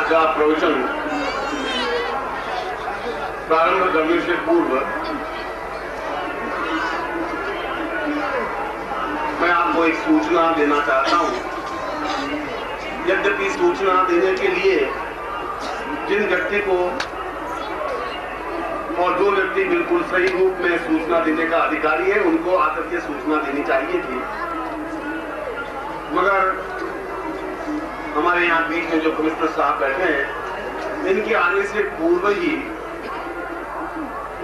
आज का प्रवचन प्रारंभ करने से पूर्व मैं आपको एक सूचना देना चाहता हूं। यद्यपि सूचना देने के लिए जिन व्यक्ति को और जो व्यक्ति बिल्कुल सही रूप में सूचना देने का अधिकारी है उनको आकर के सूचना देनी चाहिए थी, मगर हमारे यहाँ बीच में जो कमिश्नर साहब बैठे हैं, इनके आने से पूर्व ही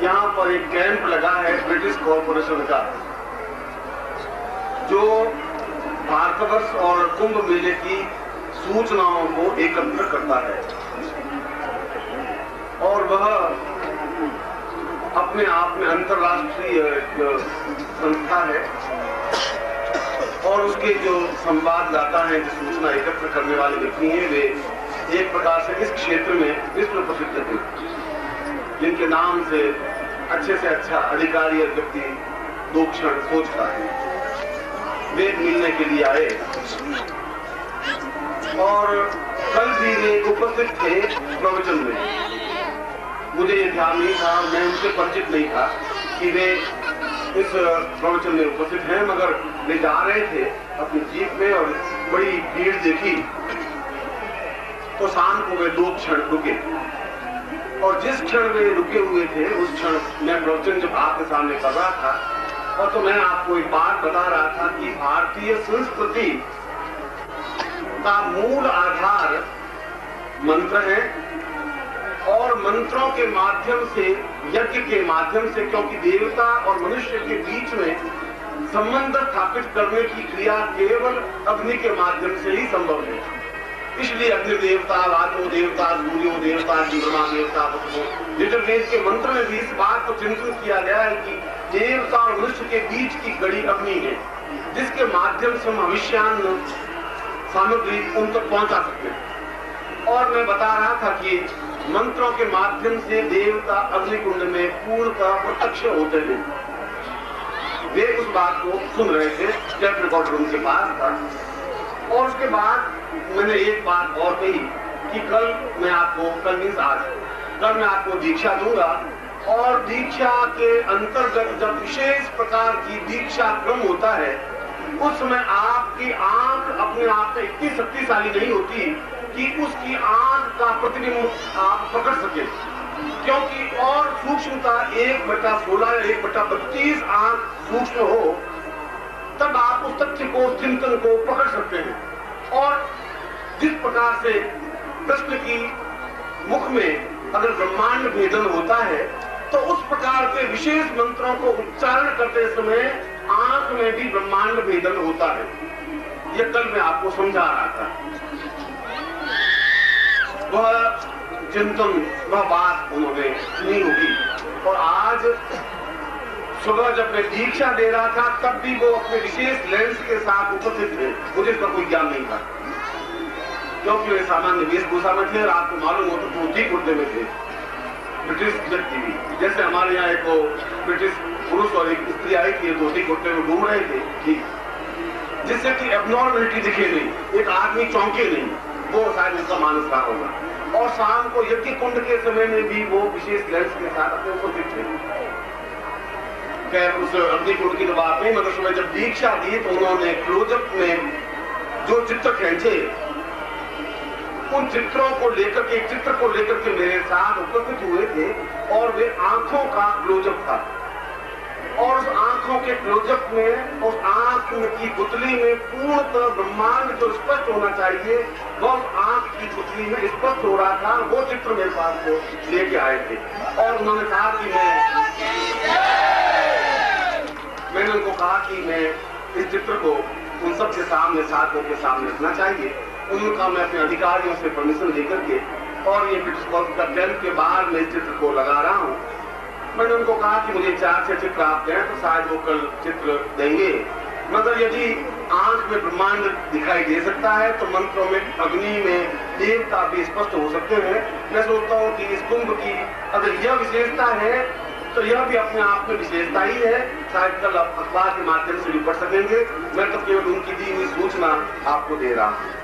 यहाँ पर एक कैंप लगा है ब्रिटिश कॉर्पोरेशन का, जो भारतवर्ष और कुंभ मेले की सूचनाओं को एकत्र करता है और वह अपने आप में अंतर्राष्ट्रीय संस्था है और उसके जो संवाददाता हैं, जो सूचना एकत्र करने वाले व्यक्ति हैं, वे एक प्रकार से इस क्षेत्र में विश्व प्रसिद्ध थे, जिनके नाम से अच्छा अधिकारी और व्यक्ति दो क्षण सोचता है। वे मिलने के लिए आए और कल भी वे उपस्थित थे प्रवचन में। मुझे ये ध्यान नहीं था, मैं उनसे परिचित नहीं था कि वे इस प्रवचन में उपस्थित हैं, मगर वे जा रहे थे अपनी जीप में और बड़ी भीड़ देखी तो शाम को वे 2 क्षण रुके और जिस क्षण वे रुके हुए थे उस क्षण मैं प्रवचन जब आपके सामने कर रहा था और तो मैं आपको एक बात बता रहा था कि भारतीय संस्कृति का मूल आधार मंत्र है और मंत्रों के माध्यम से, यज्ञ के माध्यम से, क्योंकि देवता और मनुष्य के बीच में संबंध स्थापित करने की क्रिया केवल अग्नि के माध्यम से ही संभव है। इसलिए अग्नि देवता, वायु देवता, सूर्यो देवता, चंद्रमा देवता, यजुर्वेद के मंत्र में भी इस बात को चिंतन किया गया है कि देवता और मनुष्य के बीच की कड़ी अग्नि है, जिसके माध्यम से हम भविष्यान्न सामग्री उन तक पहुंचा सकते हैं। और मैं बता रहा था कि मंत्रों के माध्यम से देवता अग्निकुंड में पूर्णतः प्रत्यक्ष होते हैं। वे उस बात को सुन रहे थे, टेप रिकॉर्डर उनके पास था। और उसके बाद मैंने एक बात और कही कि कल मैं आपको दीक्षा दूंगा और दीक्षा के अंतर्गत जब विशेष प्रकार की दीक्षा क्रम होता है उस समय आपकी आंख अपने आप में इतनी शक्तिशाली नहीं होती कि उसकी आंख का प्रतिबिंब आप पकड़ सके, क्योंकि और सूक्ष्मता 1/16 या 1/32 आंख सूक्ष्म हो तब आप उस तथ्य को, चिंतन को पकड़ सकते हैं। और जिस प्रकार से कृष्ण की मुख में अगर ब्रह्मांड भेदन होता है तो उस प्रकार के विशेष मंत्रों को उच्चारण करते समय आंख में भी ब्रह्मांड भेदन होता है। यह कल मैं आपको समझा रहा था। वह चिंतन, वह बात उन्होंने सुनी होगी। और आज सुबह जब मैं दीक्षा दे रहा था तब भी वो अपने विशेष लेंस के साथ उपस्थित थे। मुझे इसका कोई ज्ञान नहीं था क्योंकि वे सामान्य वेशभूषा में थे और आपको मालूम हो तो धोती कुर्ते में थे। ब्रिटिश व्यक्ति भी, जैसे हमारे यहाँ एक ब्रिटिश पुरुष और एक स्त्री आई थी, धोती कुर्ते में घूम रहे थे, ठीक, जिससे कि एबनॉर्मलिटी दिखे नहीं, एक आदमी चौंके नहीं, वो शायद उसका मानस रहा होगा। और शाम को यज्ञ कुंड के समय में भी वो विशेष लेंस के साथ अपने उपस्थित थे। खैर उस अग्नि कुंड की तो बात नहीं, मगर सुबह जब दीक्षा दी तो उन्होंने क्लोजअप में जो चित्र खींचे उन चित्रों को लेकर के, एक चित्र को लेकर के मेरे साथ उपस्थित हुए थे और वे आंखों का क्लोजअप था। और उस आंखों के क्लोजअप में, उस आंख की पुतली में पूर्णतः ब्रह्मांड जो स्पष्ट होना चाहिए वह उस आंख की पुतली में स्पष्ट हो रहा था। वो चित्र मेरे पास को लेके आए थे और उन्होंने कहा कि मैंने उनको कहा कि मैं इस चित्र को उन सबके सामने, साथियों के सामने रखना चाहिए। उनका मैं अपने अधिकारियों से परमिशन लेकर के और ये ब्रिटिश का कैंप के बाहर मैं इस चित्र को लगा रहा हूँ। मैंने उनको कहा कि मुझे 4-6 चित्र आप दें तो शायद वो कल चित्र देंगे, मगर यदि आंख में ब्रह्मांड दिखाई दे सकता है तो मंत्रों में, अग्नि में देवता भी स्पष्ट हो सकते हैं। मैं सोचता हूँ कि इस कुंभ की अगर यह विशेषता है तो यह भी अपने आप में विशेषता ही है। शायद कल अखबार के माध्यम से भी पढ़ सकेंगे। मैं तो केवल उनकी दी हुई सूचना आपको दे रहा हूँ।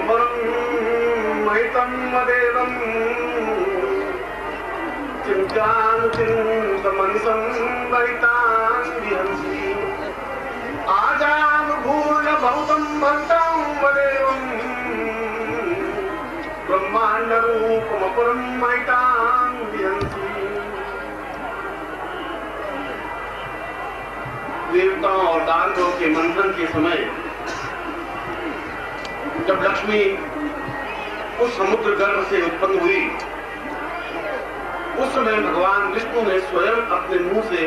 परम महितं मदेवम् चिन्त्यानुचिन्तमनिशं वैतान् विहंसि आजानुभूतभौतं भक्तं मदेवम् ब्रह्माण्डरूपमपरं महितान् विहंसि। देवताओं और दानवों के मंथन के समय जब लक्ष्मी उस समुद्र गर्भ से उत्पन्न हुई, उस समय भगवान विष्णु ने स्वयं अपने मुंह से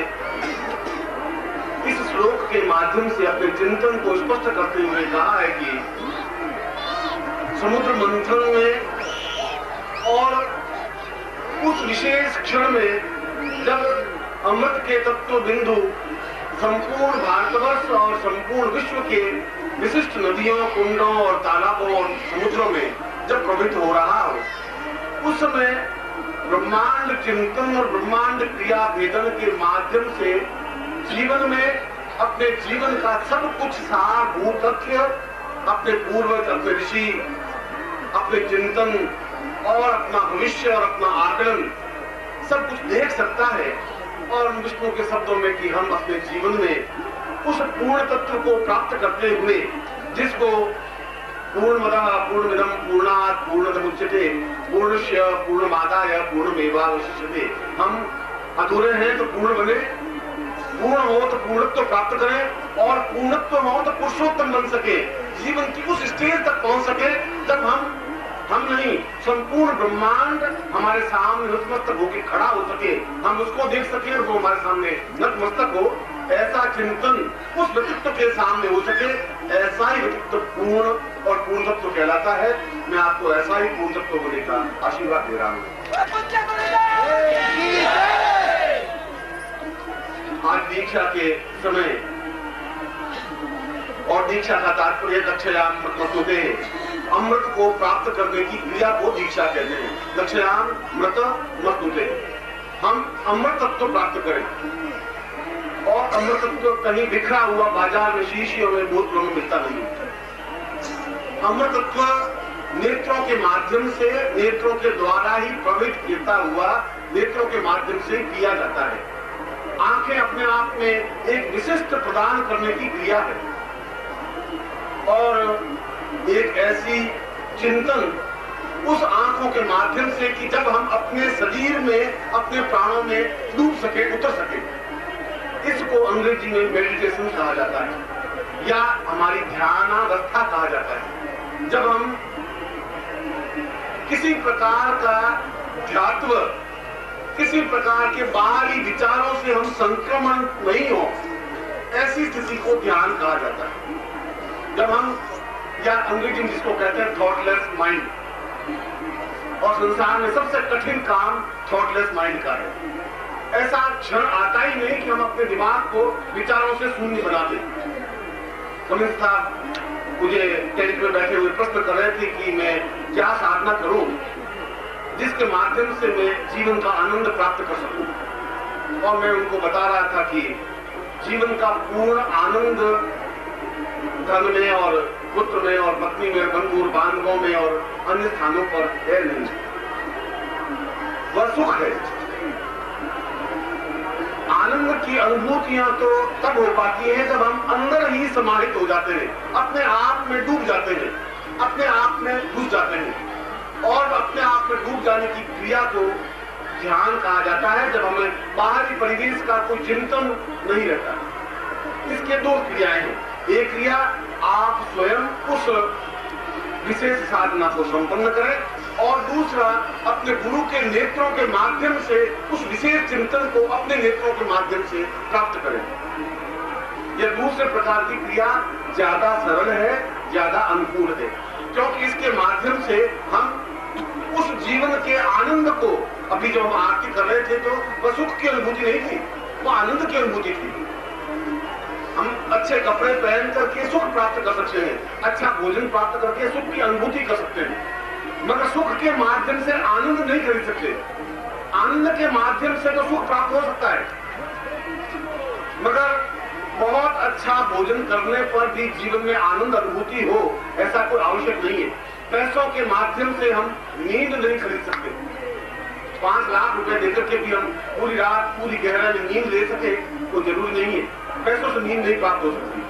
इस श्लोक के माध्यम से अपने चिंतन को स्पष्ट करते हुए कहा है कि समुद्र मंथन में और उस विशेष क्षण में जब अमृत के तत्व बिंदु संपूर्ण भारतवर्ष और संपूर्ण विश्व के विशिष्ट नदियों, कुंडों और तालाबों और समुद्रों में जब प्रवृत्त हो रहा हो, उस समय ब्रह्मांड चिंतन और ब्रह्मांड क्रिया भेदन के माध्यम से जीवन में अपने जीवन का सब कुछ सारभूत तथ्य, अपने पूर्वज, अपने ऋषि, अपने चिंतन और अपना भविष्य और अपना आकलन सब कुछ देख सकता है। और विष्णु के शब्दों में कि हम अपने जीवन में उस पूर्ण तत्व को प्राप्त करते हुए, जिसको पूर्णमदः पूर्णमिदं पूर्णात् पूर्णमुदच्यते पूर्णस्य पूर्णमादाय पूर्णमेवावशिष्यते। हम अधूरे हैं तो पूर्ण बने, पूर्ण हो तो पूर्णत्व प्राप्त करें और पूर्णत्व हो तो पुरुषोत्तम बन सके, जीवन की उस स्टेज तक पहुंच सके जब हम नहीं, संपूर्ण ब्रह्मांड हमारे सामने नतमस्तक होकर खड़ा हो सके, हम उसको देख सके और वो हमारे सामने नतमस्तक हो। ऐसा चिंतन उस व्यक्तित्व के सामने हो सके, ऐसा ही व्यक्तित्व पूर्ण और पूर्णत्व कहलाता है। मैं आपको ऐसा ही पूर्णत्व होने का आशीर्वाद दे रहा हूँ। आज दीक्षा के समय, और दीक्षा का तात्पर्य दक्षयाम मृतोदे, अमृत को प्राप्त करने की क्रिया को दीक्षा कहते हैं। दक्षयाम मृत मृतोदे, हम अमृत तत्व प्राप्त करें। और अमृत तत्व कहीं बिखरा हुआ बाजार में, शीशियों में, बोतलों में मिलता नहीं। अमृत तत्व नेत्रों के माध्यम से, नेत्रों के द्वारा ही प्रवृत्त किया हुआ, नेत्रों के माध्यम से किया जाता है। आंखें अपने आप में एक विशिष्ट प्रदान करने की क्रिया है और एक ऐसी चिंतन उस आंखों के माध्यम से कि जब हम अपने शरीर में, अपने प्राणों में डूब सके, उतर सके। इसको अंग्रेजी में मेडिटेशन कहा जाता है या हमारी ध्यानावस्था कहा जाता है। जब हम किसी प्रकार का ध्यात्व, किसी प्रकार के बाहरी विचारों से हम संक्रमण नहीं हो, ऐसी स्थिति को ध्यान कहा जाता है। जब हम, या अंग्रेजी में जिसको कहते हैं थॉटलेस माइंड, और संसार में सबसे कठिन काम थॉटलेस माइंड का है। ऐसा क्षण आता ही नहीं कि हम अपने दिमाग को विचारों से शून्य बना दें। कमिंस साहब मुझे टेरिस में बैठे हुए प्रश्न कर रहे थे कि मैं क्या साधना करूं जिसके माध्यम से मैं जीवन का आनंद प्राप्त कर सकूं। और मैं उनको बता रहा था कि जीवन का पूर्ण आनंद धन में और पुत्र में और पत्नी में, बंधु और बांधवों में और अन्य स्थानों पर है नहीं, वह सुख है। आनंद की अनुभूतियां तो तब हो पाती हैं जब हम अंदर ही समाहित हो जाते हैं, अपने आप में डूब जाते हैं, अपने आप में घुस जाते हैं। और अपने आप में डूब जाने की क्रिया को ध्यान कहा जाता है, जब हमें बाहरी परिवेश का कोई चिंतन नहीं रहता। इसके दो क्रियाएं हैं। एक क्रिया, आप स्वयं उस विशेष साधना को संपन्न करें, और दूसरा, अपने गुरु के नेत्रों के माध्यम से उस विशेष चिंतन को अपने नेत्रों के माध्यम से प्राप्त करें। यह दूसरे प्रकार की क्रिया ज्यादा सरल है, ज्यादा अनुकूल है, क्योंकि इसके माध्यम से हम उस जीवन के आनंद को, अभी जब हम आरती कर रहे थे तो वह सुख की अनुभूति नहीं थी, वो आनंद की अनुभूति थी। हम अच्छे कपड़े पहन करके सुख प्राप्त कर सकते हैं, अच्छा भोजन प्राप्त करके सुख की अनुभूति कर सकते हैं, मगर सुख के माध्यम से आनंद नहीं खरीद सकते। आनंद के माध्यम से तो सुख प्राप्त हो सकता है, मगर बहुत अच्छा भोजन करने पर भी जीवन में आनंद अनुभूति हो, ऐसा कोई आवश्यक नहीं है। पैसों के माध्यम से हम नींद नहीं खरीद सकते। 5 लाख रुपए देकर के भी हम पूरी रात पूरी गहराई में नींद ले सके तो जरूरी नहीं है। पैसों से नींद नहीं प्राप्त हो सकती।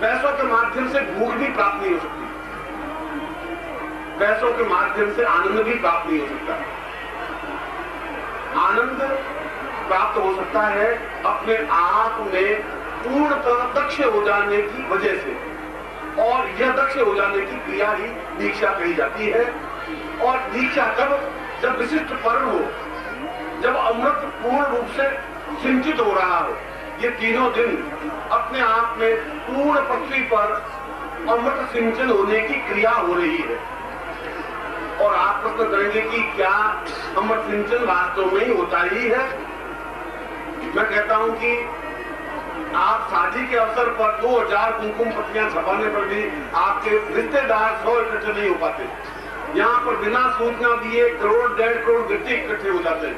पैसों के माध्यम से भूख भी प्राप्त नहीं हो सकती। पैसों के माध्यम से आनंद भी प्राप्त नहीं हो सकता। आनंद प्राप्त हो सकता है अपने आप में पूर्णतः दक्ष हो जाने की वजह से, और यह दक्ष हो जाने की क्रिया ही दीक्षा कही जाती है। और दीक्षा जब विशिष्ट पर्व हो, जब अमृत पूर्ण रूप से सिंचित हो रहा हो, ये तीनों दिन अपने आप में पूर्ण पृथ्वी पर अमृत सिंचन होने की क्रिया हो रही है। और आप प्रश्न करेंगे कि क्या अमृत सिंचन वास्तव में ही होता ही है? मैं कहता हूं कि आप शादी के अवसर पर 2000 कुमकुम पत्रियां छपाने पर भी आपके रिश्तेदार 100 इकट्ठे नहीं हो पाते। यहाँ पर बिना सूचना दिए करोड़ 1.5 करोड़ व्यक्ति इकट्ठे हो जाते हैं,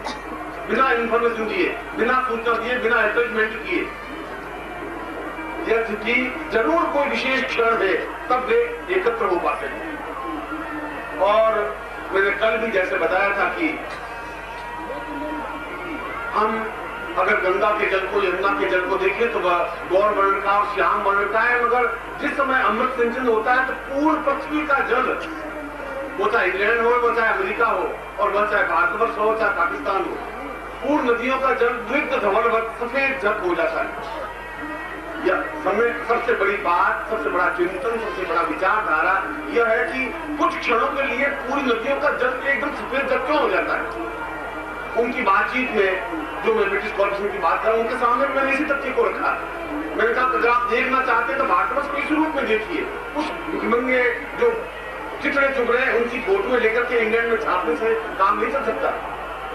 बिना इंफॉर्मेशन दिए, बिना सूचना दिए, बिना अटैचमेंट किए। यह स्थिति जरूर कोई विशेष क्षण है तब वे एकत्र हो पाते हैं। और मैंने कल भी जैसे बताया था कि हम अगर गंगा के जल को, यमुना के जल को देखें तो वह गौर वर्ण का और श्याम वर्ण का है, मगर जिस समय अमृत सिंचन होता है तो पूर्ण पृथ्वी का जल, वो चाहे इंग्लैंड हो, वो चाहे अमेरिका हो, और वह चाहे भारतवर्ष हो, चाहे पाकिस्तान हो, पूर्ण नदियों का जल द्विग्ध धवल सफेद जल हो जाता है। यह समय सबसे बड़ी बात, सबसे बड़ा चिंतन, सबसे बड़ा विचारधारा यह है कि कुछ क्षणों के लिए पूरी नदियों का जल एकदम सफेद जल क्यों हो जाता है। उनकी बातचीत में जो मैं ब्रिटिश कॉर्पोरेशन की बात कर रहा हूं, उनके सामने मैंने इसी तथ्य को रखा। मैंने कहा अगर आप देखना चाहते हैं तो भारतवर्ष को इस रूप में देखिए। उस मंगे जो चितड़े चुभ रहे हैं उनकी फोटो लेकर के इंग्लैंड में छापने से काम नहीं चल सकता।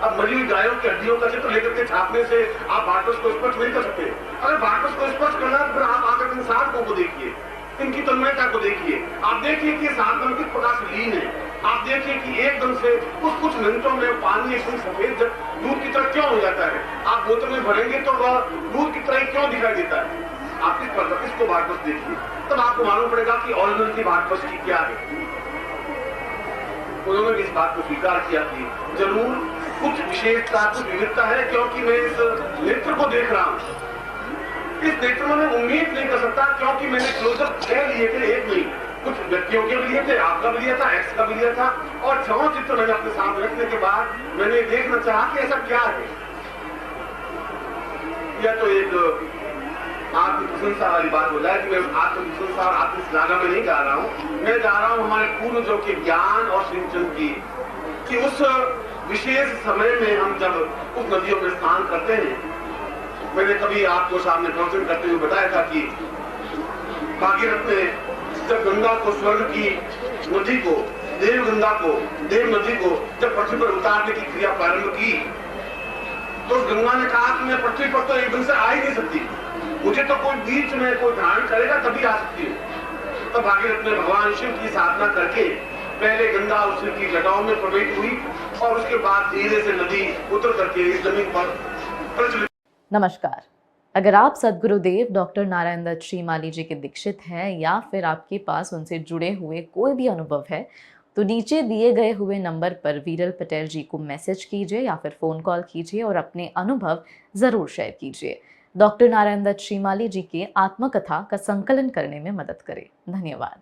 अब मरी हुई गायों की हड्डियों का चित्र लेकर के छापने से आप भारतवर्ष को स्पष्ट नहीं कर सकते। अगर भारतवर्ष को स्पष्ट करना तो फिर आप आकर इन साधकों को देखिए, इनकी तन्मयता को देखिए। आप देखिए कि साधन किस प्रकार से लीन है। आप देखिए कि एकदम से कुछ मिनटों में पानी एकदम सफेद दूध की तरह क्यों हो जाता है। आप बोतल में भरेंगे तो वह दूध की तरह क्यों दिखाई देता है। आप इसको भारतवर्ष देखिए, तब आपको मालूम पड़ेगा कि ओरिजिनलिटी भारतवर्ष की क्या है। उन्होंने भी इस बात को स्वीकार किया कि जरूर कुछ विशेषता, कुछ विविधता है, क्योंकि मैं इस नेत्र को देख रहा हूं। इस नेत्र में मैं उम्मीद नहीं कर सकता, क्योंकि मैंने क्लोजअप 6 लिए थे, एक नहीं, कुछ व्यक्तियों के भी लिए थे, आपका भी लिया था, एक्स का भी लिया था, और 6 चित्र मैंने अपने सामने रखने के बाद मैंने देखना चाहा कि ऐसा क्या है। यह तो एक आत्मप्रशंसा वाली बात हो जाए कि मैं आत्मप्रशंसा और आत्मश्लाघा में नहीं जा रहा हूं। मैं जा रहा हूं हमारे पूर्वजों के ज्ञान और सिंचन की, कि उस विशेष समय में हम जब उस नदियों में स्नान करते हैं। मैंने कभी आपको सामने प्रवचन करते हुए बताया था कि भागीरथ ने जब गंगा को, स्वर्ग की नदी को, देव गंगा को, देव नदी को जब पृथ्वी पर उतारने की क्रिया प्रारंभ की, तो गंगा ने कहा कि मैं पृथ्वी पर तो एकदम से आ ही नहीं सकती, मुझे तो कोई बीच में कोई धारण करेगा तभी आ सकती हूँ। तब भागीरथ ने भगवान शिव की साधना करके पहले गंगा उसी की जटाओं में प्रवेश हुई, और उसके बाद धीरे से नदी उतर करके इस जमीन पर प्रचलित। नमस्कार। अगर आप सद्गुरुदेव डॉक्टर नारायण दत्त श्रीमाली जी के दीक्षित हैं, या फिर आपके पास उनसे जुड़े हुए कोई भी अनुभव है, तो नीचे दिए गए हुए नंबर पर वीरल पटेल जी को मैसेज कीजिए या फिर फ़ोन कॉल कीजिए और अपने अनुभव ज़रूर शेयर कीजिए। डॉक्टर नारायण दत्त श्रीमाली जी के आत्मकथा का संकलन करने में मदद करें। धन्यवाद।